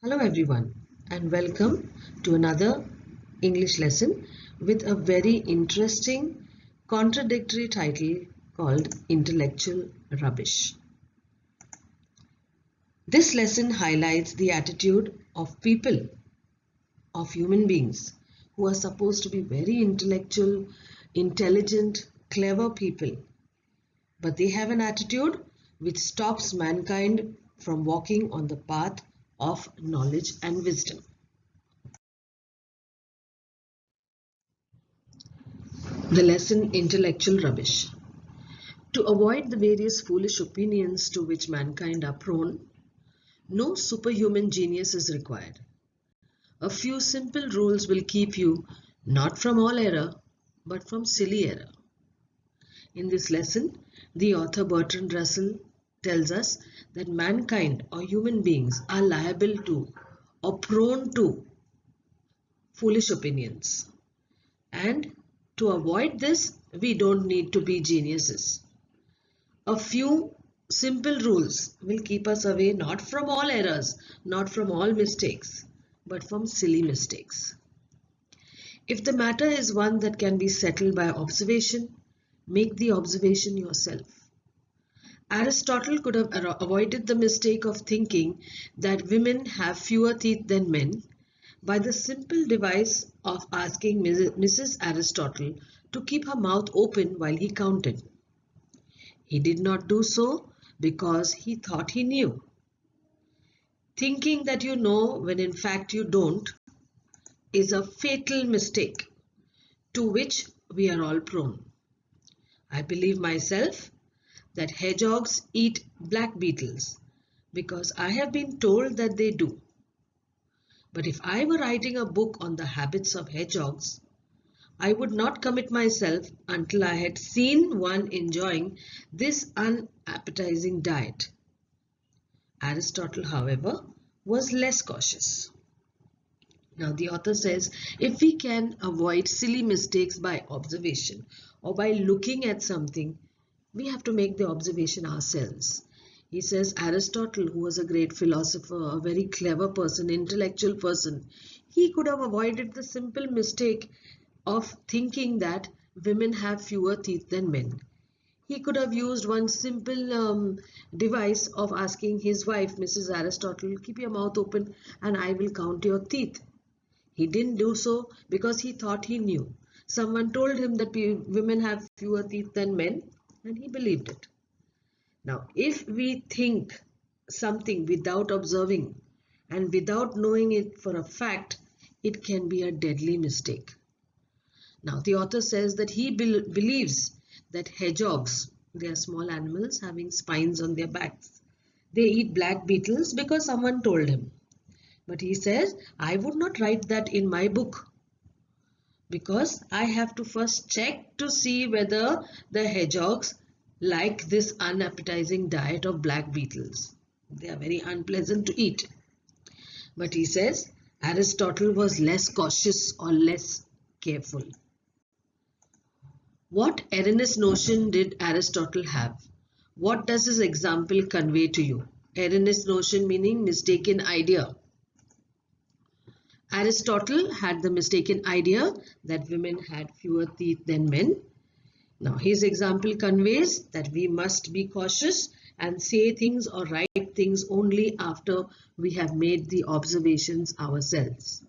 Hello everyone and welcome to another English lesson with a very interesting contradictory title called Intellectual Rubbish. This lesson highlights the attitude of people, of human beings who are supposed to be very intellectual, intelligent, clever people, but they have an attitude which stops mankind from walking on the path of knowledge and wisdom. The lesson Intellectual Rubbish. To avoid the various foolish opinions to which mankind are prone, no superhuman genius is required. A few simple rules will keep you not from all error, but from silly error. In this lesson, the author Bertrand Russell tells us that mankind or human beings are liable to or prone to foolish opinions. And to avoid this, we don't need to be geniuses. A few simple rules will keep us away not from all errors, not from all mistakes, but from silly mistakes. If the matter is one that can be settled by observation, make the observation yourself. Aristotle could have avoided the mistake of thinking that women have fewer teeth than men by the simple device of asking Mrs. Aristotle to keep her mouth open while he counted. He did not do so because he thought he knew. Thinking that you know when in fact you don't is a fatal mistake to which we are all prone. I believe myself that hedgehogs eat black beetles because I have been told that they do. But if I were writing a book on the habits of hedgehogs, I would not commit myself until I had seen one enjoying this unappetizing diet. Aristotle, however, was less cautious. Now, the author says if we can avoid silly mistakes by observation or by looking at something, we have to make the observation ourselves. He says Aristotle, who was a great philosopher, a very clever person, intellectual person, he could have avoided the simple mistake of thinking that women have fewer teeth than men. He could have used one simple device of asking his wife, Mrs. Aristotle, keep your mouth open and I will count your teeth. He didn't do so because he thought he knew. Someone told him that women have fewer teeth than men and he believed it. Now, if we think something without observing and without knowing it for a fact, it can be a deadly mistake. Now, the author says that he believes that hedgehogs, they are small animals having spines on their backs. They eat black beetles because someone told him. But he says, I would not write that in my book because I have to first check to see whether the hedgehogs like this unappetizing diet of black beetles. They are very unpleasant to eat. But he says Aristotle was less cautious or less careful. What erroneous notion did Aristotle have? What does his example convey to you? Erroneous notion meaning mistaken idea. Aristotle had the mistaken idea that women had fewer teeth than men. Now, his example conveys that we must be cautious and say things or write things only after we have made the observations ourselves.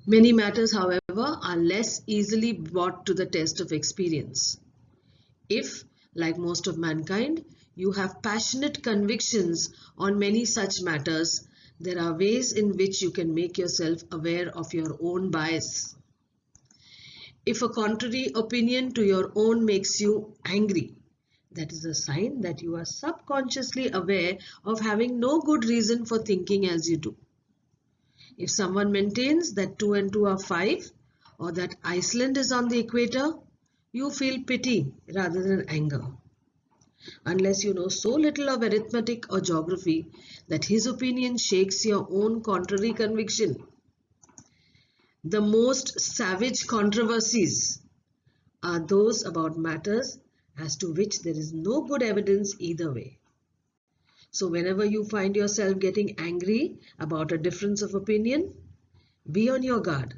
Many matters, however, are less easily brought to the test of experience. If, like most of mankind, you have passionate convictions on many such matters, there are ways in which you can make yourself aware of your own bias. If a contrary opinion to your own makes you angry, that is a sign that you are subconsciously aware of having no good reason for thinking as you do. If someone maintains that 2 and 2 are 5 or that Iceland is on the equator, you feel pity rather than anger. Unless you know so little of arithmetic or geography that his opinion shakes your own contrary conviction. The most savage controversies are those about matters as to which there is no good evidence either way. So whenever you find yourself getting angry about a difference of opinion, be on your guard.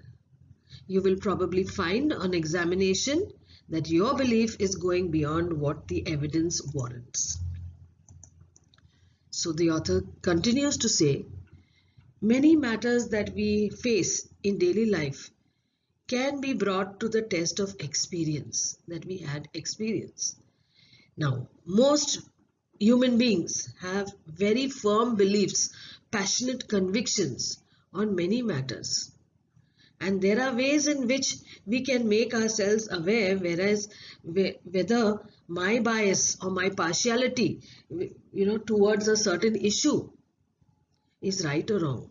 You will probably find on examination that your belief is going beyond what the evidence warrants. So the author continues to say, many matters that we face in daily life can be brought to the test of experience, that we had experience. Now, most human beings have very firm beliefs, passionate convictions on many matters. And there are ways in which we can make ourselves aware whether my bias or my partiality, towards a certain issue is right or wrong.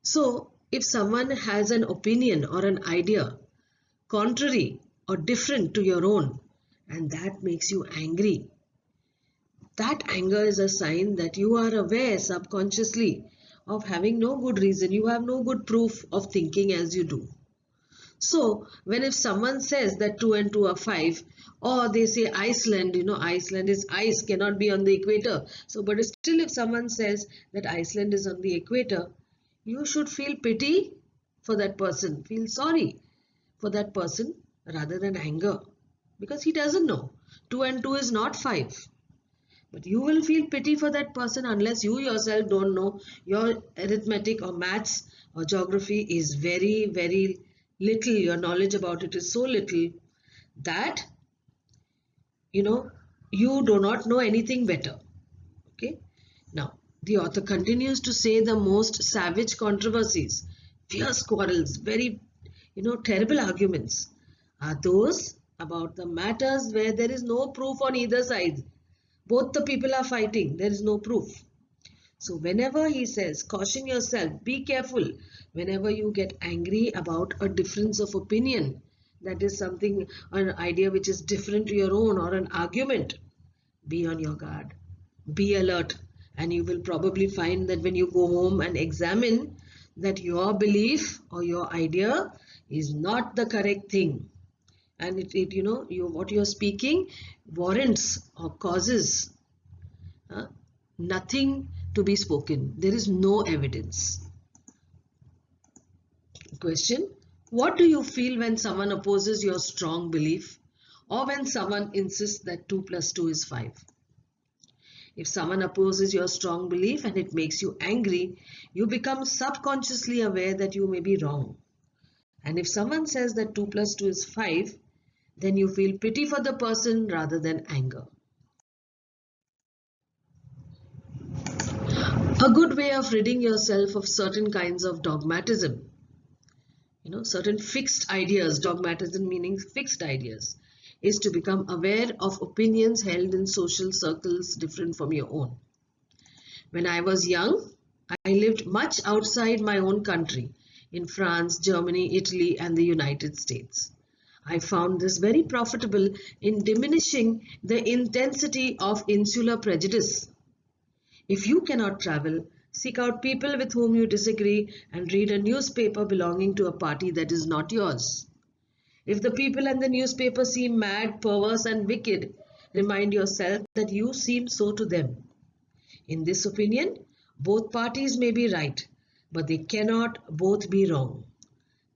So, if someone has an opinion or an idea contrary or different to your own, and that makes you angry, that anger is a sign that you are aware subconsciously of having no good reason. You have no good proof of thinking as you do. So, if someone says that 2 and 2 are 5, or they say Iceland, Iceland is ice, cannot be on the equator. So, but still if someone says that Iceland is on the equator, you should feel pity for that person, feel sorry for that person rather than anger, because he doesn't know. 2 and 2 is not 5. But you will feel pity for that person unless you yourself don't know. Your arithmetic or maths or geography is very, very little. Your knowledge about it is so little that, you do not know anything better. Okay. Now, the author continues to say the most savage controversies, fierce quarrels, very, terrible arguments are those about the matters where there is no proof on either side. Both the people are fighting. There is no proof. So whenever he says, caution yourself, be careful. Whenever you get angry about a difference of opinion, that is something, an idea which is different to your own, or an argument, be on your guard. Be alert. And you will probably find that when you go home and examine that your belief or your idea is not the correct thing. And what you're speaking warrants or causes nothing to be spoken. There is no evidence. Question: what do you feel when someone opposes your strong belief, or when someone insists that 2 plus 2 is 5? If someone opposes your strong belief and it makes you angry, you become subconsciously aware that you may be wrong. And if someone says that 2 plus 2 is 5, then you feel pity for the person rather than anger. A good way of ridding yourself of certain kinds of dogmatism, certain fixed ideas, dogmatism meaning fixed ideas, is to become aware of opinions held in social circles different from your own. When I was young, I lived much outside my own country, in France, Germany, Italy, and the United States. I found this very profitable in diminishing the intensity of insular prejudice. If you cannot travel, seek out people with whom you disagree and read a newspaper belonging to a party that is not yours. If the people and the newspaper seem mad, perverse, and wicked, remind yourself that you seem so to them. In this opinion, both parties may be right, but they cannot both be wrong.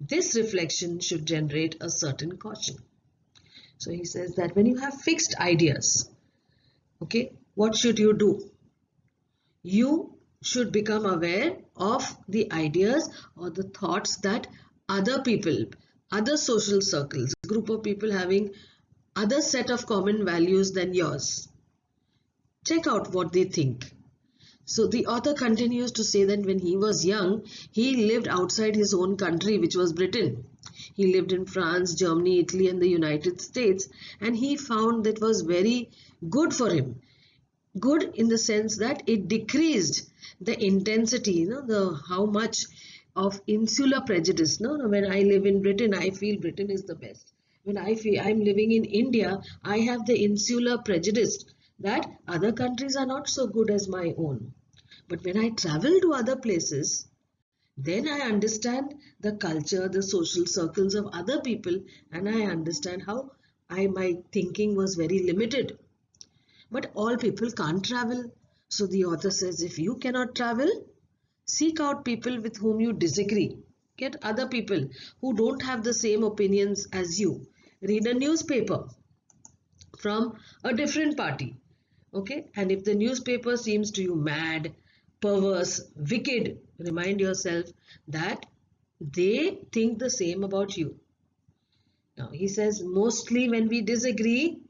This reflection should generate a certain caution. So he says that when you have fixed ideas, what should you do? You should become aware of the ideas or the thoughts that other people, other social circles, group of people having other set of common values than yours. Check out what they think. So the author continues to say that when he was young, he lived outside his own country, which was Britain. He lived in France, Germany, Italy, and the United States, and he found that was very good for him. Good in the sense that it decreased the intensity, how much of insular prejudice. When I live in Britain, I feel Britain is the best. When I feel I'm living in India, I have the insular prejudice that other countries are not so good as my own. But when I travel to other places, then I understand the culture, the social circles of other people, and I understand how my thinking was very limited. But all people can't travel. So the author says, if you cannot travel, seek out people with whom you disagree. Get other people who don't have the same opinions as you. Read a newspaper from a different party. Okay, and if the newspaper seems to you mad, perverse, wicked, remind yourself that they think the same about you. Now he says, mostly when we disagree,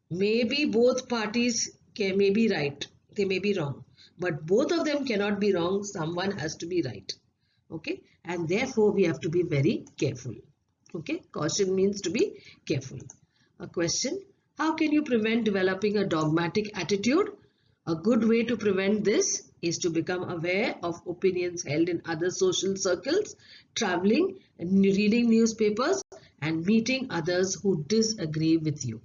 maybe both parties may be right, they may be wrong, but both of them cannot be wrong. Someone has to be right. Okay, and therefore we have to be very careful. Okay, caution means to be careful. A question: how can you prevent developing a dogmatic attitude? A good way to prevent this is to become aware of opinions held in other social circles, traveling and reading newspapers, and meeting others who disagree with you.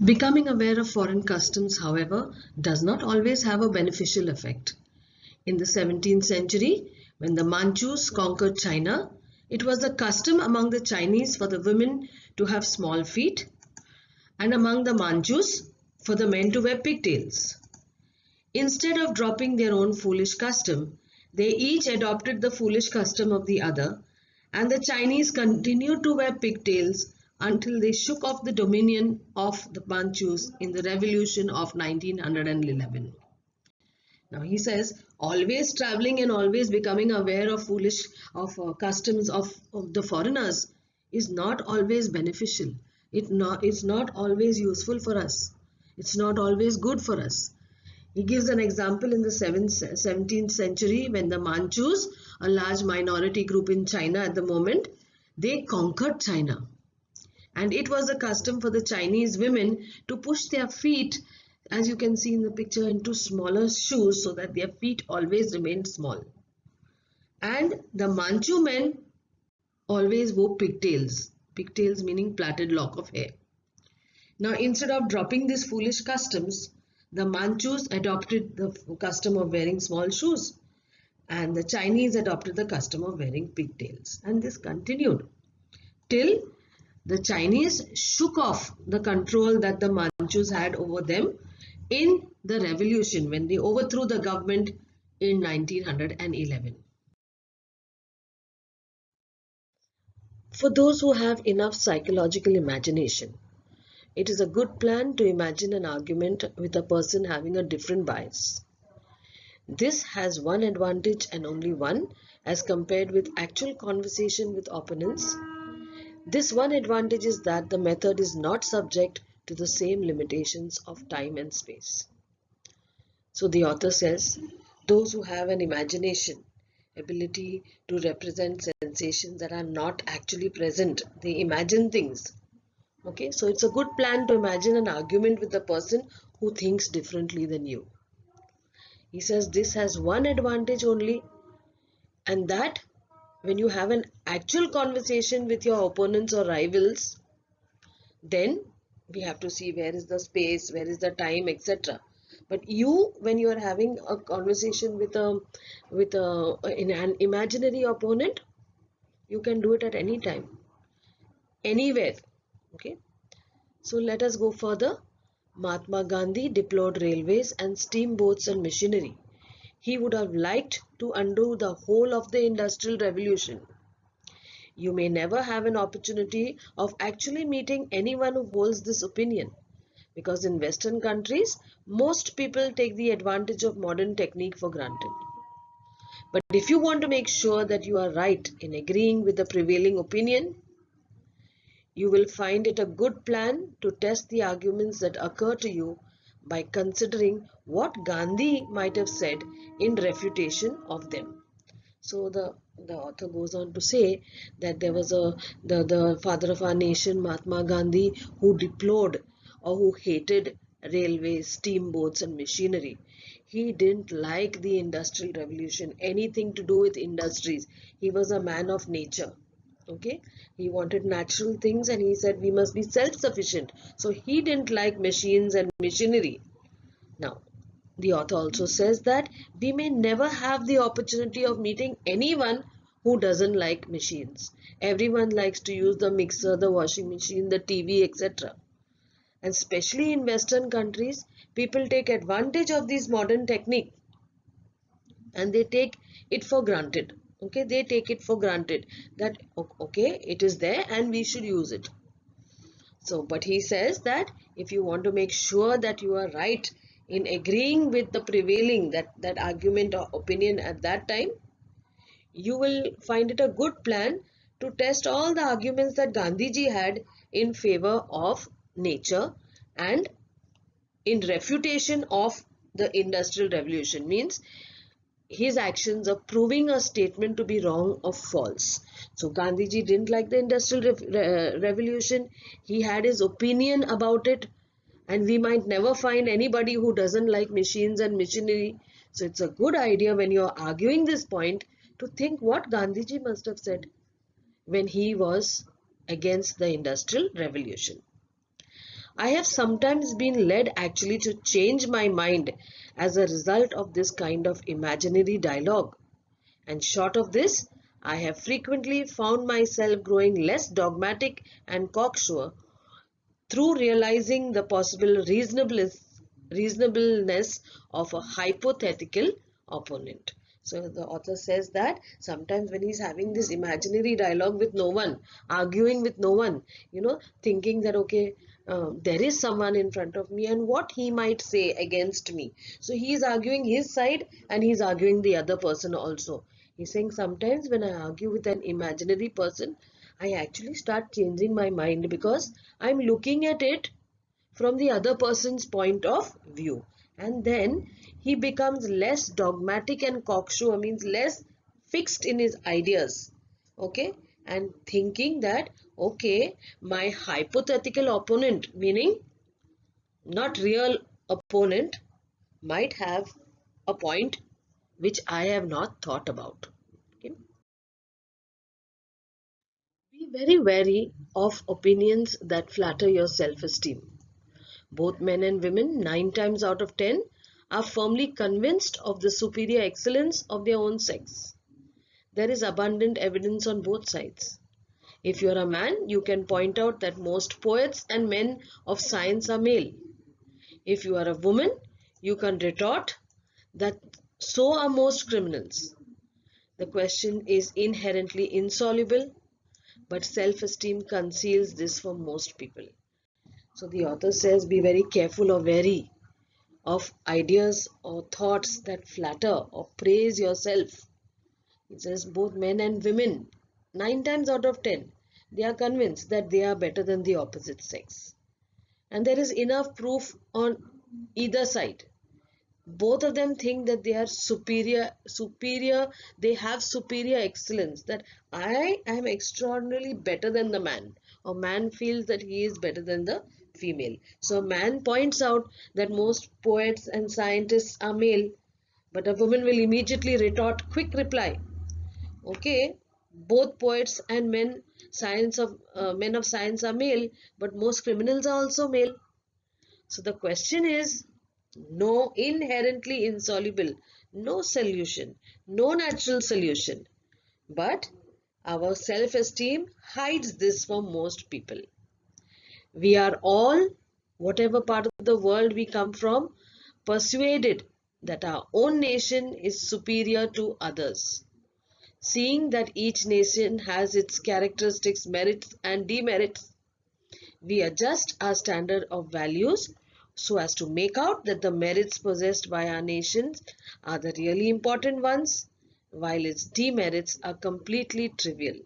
Becoming aware of foreign customs, however, does not always have a beneficial effect. In the 17th century, when the Manchus conquered China, it was a custom among the Chinese for the women to have small feet, and among the Manchus for the men to wear pigtails. Instead of dropping their own foolish custom, they each adopted the foolish custom of the other, and the Chinese continued to wear pigtails until they shook off the dominion of the Manchus in the revolution of 1911. Now he says, always traveling and always becoming aware of customs of the foreigners is not always beneficial. It's not always useful for us. It's not always good for us. He gives an example in the 17th century when the Manchus, a large minority group in China at the moment, they conquered China. And it was a custom for the Chinese women to push their feet, as you can see in the picture, into smaller shoes so that their feet always remained small. And the Manchu men always wore pigtails. Pigtails meaning plaited lock of hair. Now, instead of dropping these foolish customs, the Manchus adopted the custom of wearing small shoes, and the Chinese adopted the custom of wearing pigtails. And this continued till the Chinese shook off the control that the Manchus had over them in the revolution when they overthrew the government in 1911. For those who have enough psychological imagination, it is a good plan to imagine an argument with a person having a different bias. This has one advantage and only one as compared with actual conversation with opponents. This one advantage is that the method is not subject to the same limitations of time and space. So the author says, those who have an imagination, ability to represent sensations that are not actually present, they imagine things. Okay, so it's a good plan to imagine an argument with a person who thinks differently than you. He says this has one advantage only, and that when you have an actual conversation with your opponents or rivals, then we have to see where is the space, where is the time, etc. But when you are having a conversation with an imaginary opponent, you can do it at any time, anywhere. Okay. So let us go further. Mahatma Gandhi deplored railways and steamboats and machinery. He would have liked to undo the whole of the Industrial Revolution. You may never have an opportunity of actually meeting anyone who holds this opinion, because in Western countries, most people take the advantage of modern technique for granted. But if you want to make sure that you are right in agreeing with the prevailing opinion, you will find it a good plan to test the arguments that occur to you by considering what Gandhi might have said in refutation of them. So the author goes on to say that there was the father of our nation, Mahatma Gandhi, who deplored or who hated railways, steamboats and machinery. He didn't like the Industrial Revolution, anything to do with industries. He was a man of nature. Okay, he wanted natural things and he said we must be self-sufficient. So he didn't like machines and machinery. Now, the author also says that we may never have the opportunity of meeting anyone who doesn't like machines. Everyone likes to use the mixer, the washing machine, the TV, etc. And especially in Western countries, people take advantage of these modern technique and they take it for granted. Okay, they take it for granted that okay, it is there and we should use it. So, but he says that if you want to make sure that you are right in agreeing with the prevailing that argument or opinion at that time, you will find it a good plan to test all the arguments that Gandhiji had in favor of nature and in refutation of the industrial revolution. Means his actions of proving a statement to be wrong or false. So Gandhiji didn't like the industrial revolution. He had his opinion about it, and we might never find anybody who doesn't like machines and machinery. So it's a good idea when you're arguing this point to think what Gandhiji must have said when he was against the industrial revolution. I have sometimes been led actually to change my mind as a result of this kind of imaginary dialogue. And short of this, I have frequently found myself growing less dogmatic and cocksure through realizing the possible reasonableness of a hypothetical opponent. So the author says that sometimes when he's having this imaginary dialogue with no one, arguing with no one, thinking that okay, there is someone in front of me and what he might say against me. So he is arguing his side and he's arguing the other person also. He's saying sometimes when I argue with an imaginary person, I actually start changing my mind because I'm looking at it from the other person's point of view. And then he becomes less dogmatic and cocksure, means less fixed in his ideas. Okay, and thinking that okay, my hypothetical opponent, meaning not real opponent, might have a point which I have not thought about. Okay. Be very wary of opinions that flatter your self-esteem. Both men and women, 9 times out of 10, are firmly convinced of the superior excellence of their own sex. There is abundant evidence on both sides. If you are a man, you can point out that most poets and men of science are male. If you are a woman, you can retort that so are most criminals. The question is inherently insoluble, but self-esteem conceals this from most people. So the author says be very careful or wary of ideas or thoughts that flatter or praise yourself. It says both men and women, 9 times out of 10, they are convinced that they are better than the opposite sex. And there is enough proof on either side. Both of them think that they are superior, they have superior excellence, that I am extraordinarily better than the man, or man feels that he is better than the female. So man points out that most poets and scientists are male, but a woman will immediately retort, quick reply, okay, both poets and men of science are male, but most criminals are also male. So the question is, no inherently insoluble, no solution, no natural solution. But our self-esteem hides this from most people. We are all, whatever part of the world we come from, persuaded that our own nation is superior to others. Seeing that each nation has its characteristics, merits and demerits, we adjust our standard of values so as to make out that the merits possessed by our nations are the really important ones, while its demerits are completely trivial.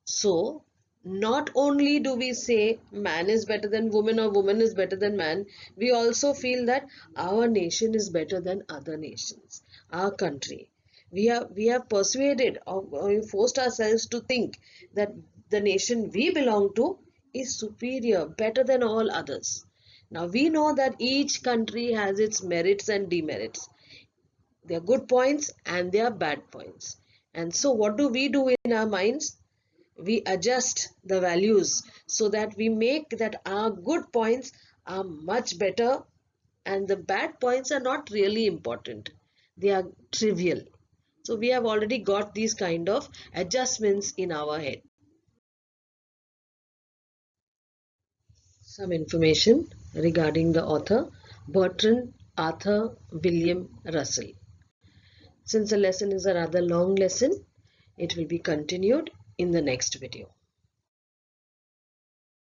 So, not only do we say man is better than woman or woman is better than man, we also feel that our nation is better than other nations, our country. We have persuaded or forced ourselves to think that the nation we belong to is superior, better than all others. Now we know that each country has its merits and demerits. There are good points and there are bad points. And so what do we do in our minds? We adjust the values so that we make that our good points are much better and the bad points are not really important. They are trivial. So we have already got these kind of adjustments in our head. some information regarding the author Bertrand Arthur William Russell. Since the lesson is a rather long lesson, it will be continued in the next video.